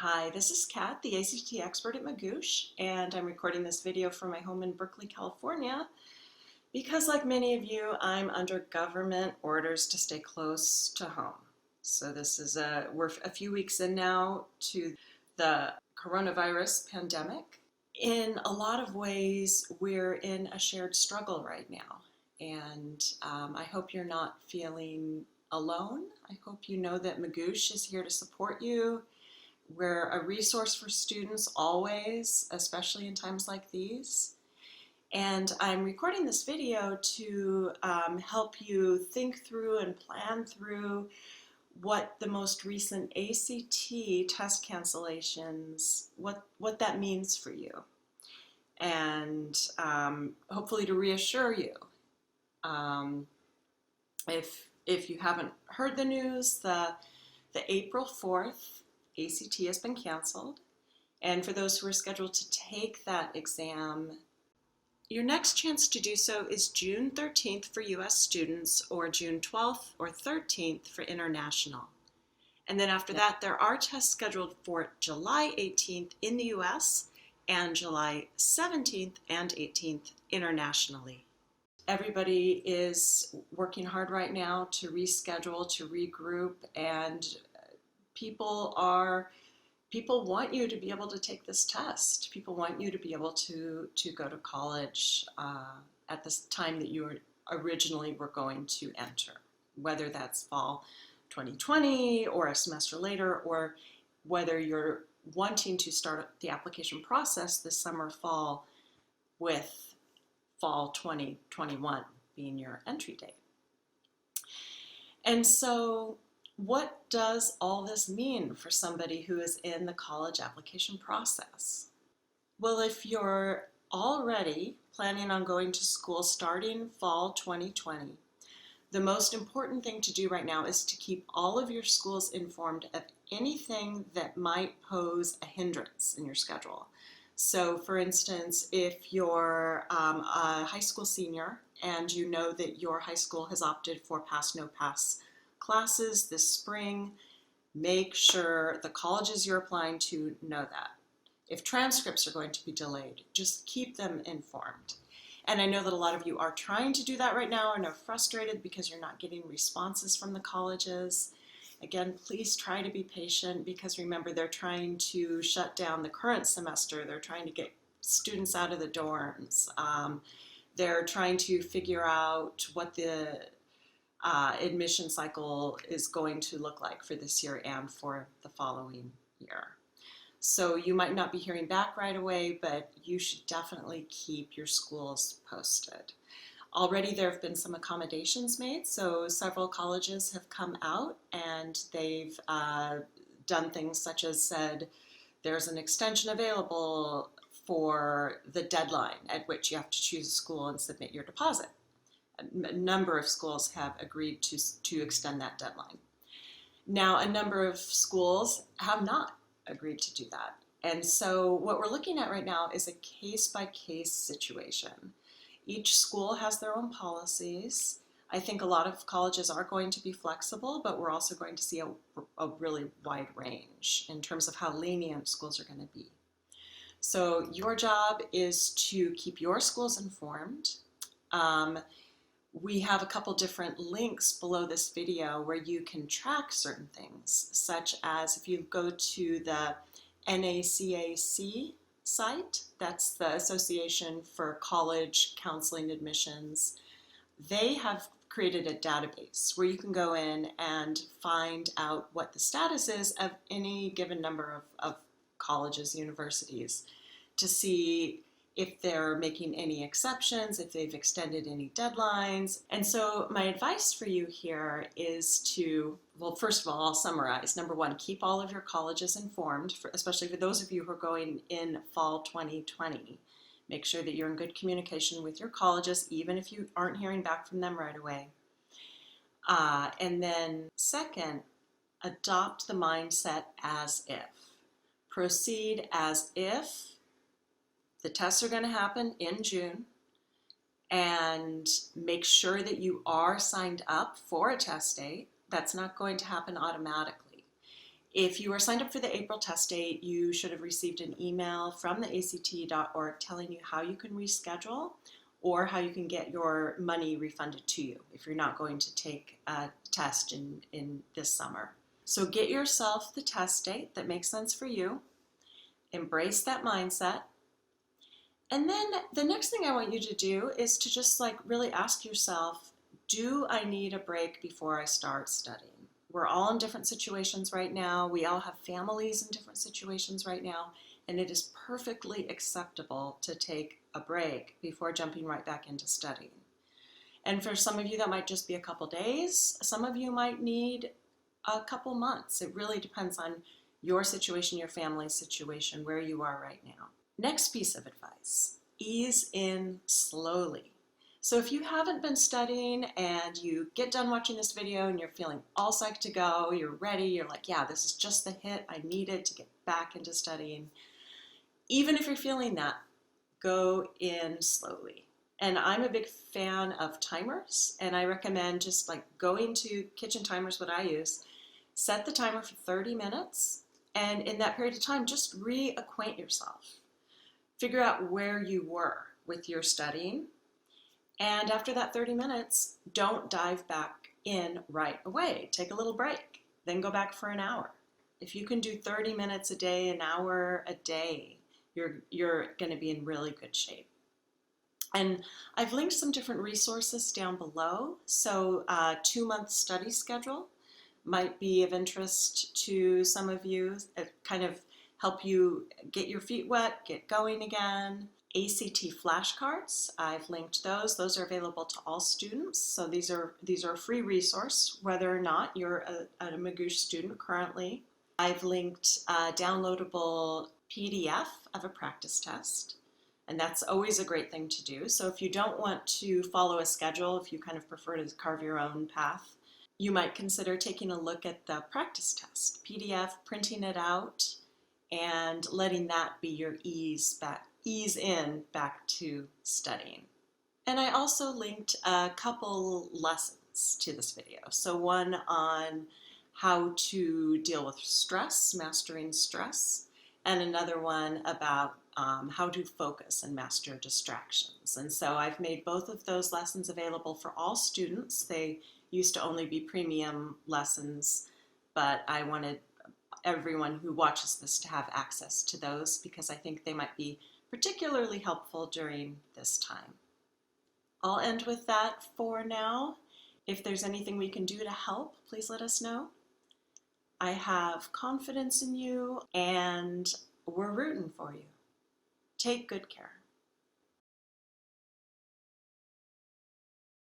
Hi, this is Kat, the ACT expert at Magoosh, and I'm recording this video from my home in Berkeley, California, because like many of you, I'm under government orders to stay close to home. So we're a few weeks in now to the coronavirus pandemic. In a lot of ways, we're in a shared struggle right now, and I hope you're not feeling alone. I hope you know that Magoosh is here to support you. We're a resource for students always, especially in times like these. And I'm recording this video to help you think through and plan through what the most recent ACT test cancellations, what that means for you. And hopefully to reassure you. If you haven't heard the news, the April 4th ACT has been canceled, and for those who are scheduled to take that exam, your next chance to do so is June 13th for US students or June 12th or 13th for international. And then after that, there are tests scheduled for July 18th in the US and July 17th and 18th internationally. Everybody is working hard right now to reschedule, to regroup, and people want you to be able to take this test. People want you to be able to go to college at this time that you originally were going to enter, whether that's fall 2020 or a semester later, or whether you're wanting to start the application process this summer, fall, with fall 2021 being your entry date. And so what does all this mean for somebody who is in the college application process? Well, if you're already planning on going to school starting fall 2020, the most important thing to do right now is to keep all of your schools informed of anything that might pose a hindrance in your schedule. So for instance, if you're a high school senior and you know that your high school has opted for pass no pass classes this spring, make sure the colleges you're applying to know that. If transcripts are going to be delayed, just keep them informed. And I know that a lot of you are trying to do that right now and are frustrated because you're not getting responses from the colleges. Again, please try to be patient, because remember, they're trying to shut down the current semester. They're trying to get students out of the dorms. They're trying to figure out what the admission cycle is going to look like for this year and for the following year. So you might not be hearing back right away, but you should definitely keep your schools posted. Already there have been some accommodations made, so several colleges have come out and they've done things such as said there's an extension available for the deadline at which you have to choose a school and submit your deposit. A number of schools have agreed to extend that deadline. Now, a number of schools have not agreed to do that. And so what we're looking at right now is a case-by-case situation. Each school has their own policies. I think a lot of colleges are going to be flexible, but we're also going to see a really wide range in terms of how lenient schools are going to be. So your job is to keep your schools informed. We have a couple different links below this video where you can track certain things, such as if you go to the NACAC site, that's the Association for College Counseling Admissions. They have created a database where you can go in and find out what the status is of any given number of colleges, universities, to see if they're making any exceptions, if they've extended any deadlines. And so my advice for you here is to, well, first of all, I'll summarize. Number one, keep all of your colleges informed, especially for those of you who are going in fall 2020. Make sure that you're in good communication with your colleges, even if you aren't hearing back from them right away. And then second, adopt the mindset as if. Proceed as if the tests are going to happen in June, and make sure that you are signed up for a test date. That's not going to happen automatically. If you are signed up for the April test date, you should have received an email from the ACT.org telling you how you can reschedule or how you can get your money refunded to you if you're not going to take a test in this summer. So get yourself the test date that makes sense for you. Embrace that mindset. And then the next thing I want you to do is to just really ask yourself, do I need a break before I start studying? We're all in different situations right now. We all have families in different situations right now, and it is perfectly acceptable to take a break before jumping right back into studying. And for some of you, that might just be a couple days. Some of you might need a couple months. It really depends on your situation, your family's situation, where you are right now. Next piece of advice, ease in slowly. So if you haven't been studying and you get done watching this video and you're feeling all psyched to go, you're ready, you're like, yeah, this is just the hit I needed to get back into studying. Even if you're feeling that, go in slowly. And I'm a big fan of timers, and I recommend just going to kitchen timers, what I use, set the timer for 30 minutes, and in that period of time, just reacquaint yourself. Figure out where you were with your studying. And after that 30 minutes, don't dive back in right away. Take a little break, then go back for an hour. If you can do 30 minutes a day, an hour a day, you're going to be in really good shape. And I've linked some different resources down below. So a 2-month study schedule might be of interest to some of you. It kind of help you get your feet wet, get going again. ACT flashcards, I've linked those. Those are available to all students. So these are a free resource, whether or not you're a Magoosh student currently. I've linked a downloadable PDF of a practice test, and that's always a great thing to do. So if you don't want to follow a schedule, if you kind of prefer to carve your own path, you might consider taking a look at the practice test PDF, printing it out, and letting that be your ease in back to studying. And I also linked a couple lessons to this video. So one on how to deal with stress, mastering stress, and another one about how to focus and master distractions. And so I've made both of those lessons available for all students. They used to only be premium lessons, but I wanted everyone who watches this to have access to those because I think they might be particularly helpful during this time. I'll end with that for now. If there's anything we can do to help, please let us know. I have confidence in you and we're rooting for you. Take good care.